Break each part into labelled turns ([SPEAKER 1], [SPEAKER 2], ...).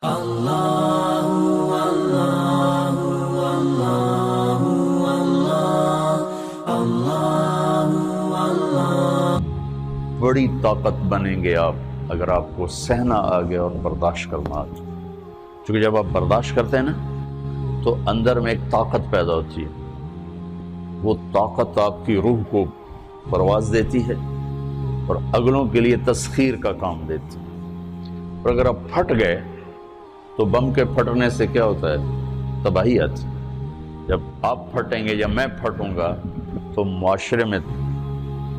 [SPEAKER 1] بڑی طاقت بنیں گے آپ اگر آپ کو سہنا آ گیا اور برداشت کرنا آ گیا. چونکہ جب آپ برداشت کرتے ہیں نا تو اندر میں ایک طاقت پیدا ہوتی ہے. وہ طاقت آپ کی روح کو پرواز دیتی ہے اور اگلوں کے لیے تسخیر کا کام دیتی ہے. اور اگر آپ پھٹ گئے تو بم کے پھٹنے سے کیا ہوتا ہے؟ تباہی آتی. جب آپ پھٹیں گے یا میں پھٹوں گا تو معاشرے میں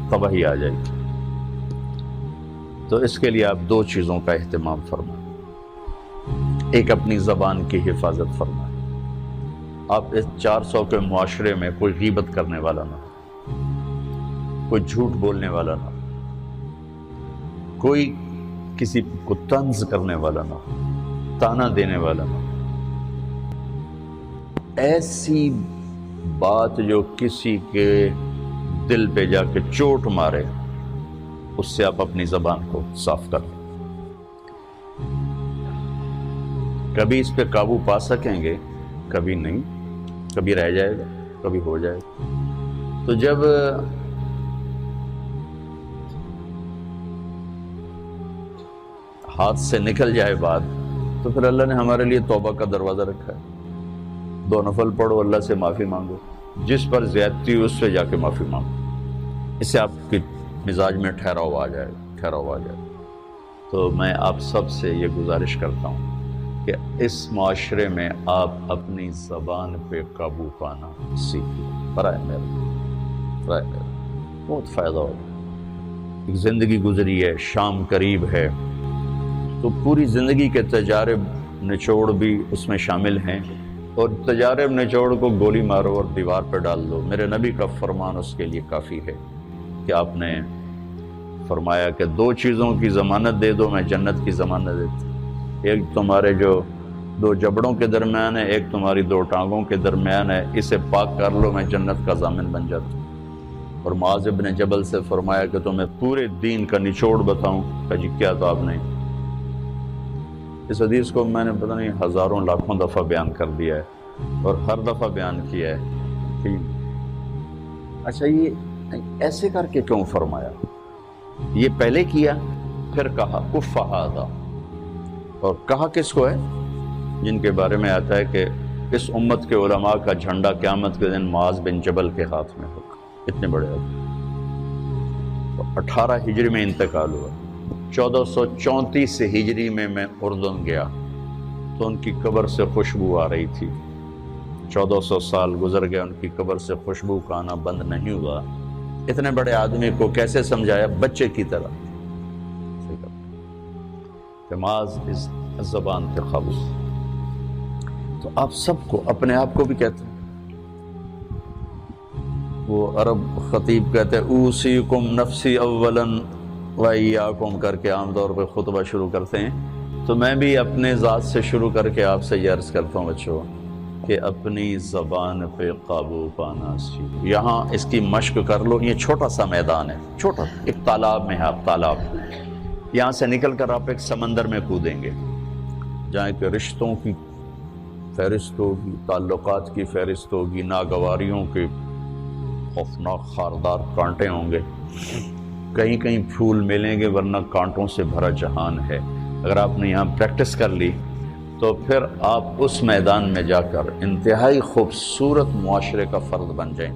[SPEAKER 1] تباہی آ جائے گی. تو اس کے لیے آپ دو چیزوں کا اہتمام فرمائیں. ایک اپنی زبان کی حفاظت فرمائیں. آپ اس 400 کے معاشرے میں کوئی غیبت کرنے والا نہ ہو، کوئی جھوٹ بولنے والا نہ ہو، کوئی کسی کو طنز کرنے والا نہ ہو، تانا دینے والا نہ ہو. ایسی بات جو کسی کے دل پہ جا کے چوٹ مارے اس سے آپ اپنی زبان کو صاف کر لیں. کبھی اس پہ قابو پا سکیں گے، کبھی نہیں. کبھی رہ جائے گا، کبھی ہو جائے گا. تو جب ہاتھ سے نکل جائے بات تو پھر اللہ نے ہمارے لیے توبہ کا دروازہ رکھا ہے. 2 نفل پڑھو، اللہ سے معافی مانگو، جس پر زیادتی اس سے جا کے معافی مانگو. اس سے آپ کی مزاج میں ٹھہراؤ آ جائے گا. تو میں آپ سب سے یہ گزارش کرتا ہوں کہ اس معاشرے میں آپ اپنی زبان پہ قابو پانا سیکھیں. برائے میرا بہت فائدہ ہوگا. ایک زندگی گزری ہے، شام قریب ہے، تو پوری زندگی کے تجارب نچوڑ بھی اس میں شامل ہیں. اور تجارب نچوڑ کو گولی مارو اور دیوار پہ ڈال دو. میرے نبی کا فرمان اس کے لیے کافی ہے کہ آپ نے فرمایا کہ 2 چیزوں کی ضمانت دے دو، میں جنت کی ضمانت دیتا. ایک تمہارے جو 2 جبڑوں کے درمیان ہے، ایک تمہاری 2 ٹانگوں کے درمیان ہے، اسے پاک کر لو، میں جنت کا ضامن بن جاتا ہوں. اور معاذ بن جبل سے فرمایا کہ تمہیں پورے دین کا نچوڑ بتاؤں. کہ جی کیا؟ تو آپ نے اس حدیث کو میں نے پتہ نہیں ہزاروں لاکھوں دفعہ بیان کر دیا ہے اور ہر دفعہ بیان کیا ہے کہ اچھا یہ ایسے کر کے کیوں فرمایا؟ یہ پہلے کیا پھر کہا کف ھذا. اور کہا کس کو ہے؟ جن کے بارے میں آتا ہے کہ اس امت کے علماء کا جھنڈا قیامت کے دن معاذ بن جبل کے ہاتھ میں ہوگا. اتنے بڑے آدمی. 18 ہجری میں انتقال ہوا. 1434 ہجری میں اردن گیا تو ان کی قبر سے خوشبو آ رہی تھی. 1400 سال گزر گیا، ان کی قبر سے خوشبو کا آنا بند نہیں ہوا. اتنے بڑے آدمی کو کیسے سمجھایا؟ بچے کی طرح. معاذ اس زبان کے قابو. تو آپ سب کو، اپنے آپ کو بھی کہتے ہیں. وہ عرب خطیب کہتے ہیں اوصیکم نفسی اولا وایاکم کر کے عام طور پہ خطبہ شروع کرتے ہیں. تو میں بھی اپنے ذات سے شروع کر کے آپ سے یہ عرض کرتا ہوں بچوں کہ اپنی زبان پہ قابو پانا سیکھو. یہاں اس کی مشق کر لو. یہ چھوٹا سا میدان ہے، چھوٹا ایک تالاب میں ہے. آپ تالاب، یہاں سے نکل کر آپ ایک سمندر میں کودیں گے جہاں کہ رشتوں کی فہرست ہوگی، تعلقات کی فہرست ہوگی، ناگواریوں کے خوفناک خاردار کانٹے ہوں گے. کہیں کہیں پھول ملیں گے ورنہ کانٹوں سے بھرا جہان ہے. اگر آپ نے یہاں پریکٹس کر لی تو پھر آپ اس میدان میں جا کر انتہائی خوبصورت معاشرے کا فرد بن جائیں.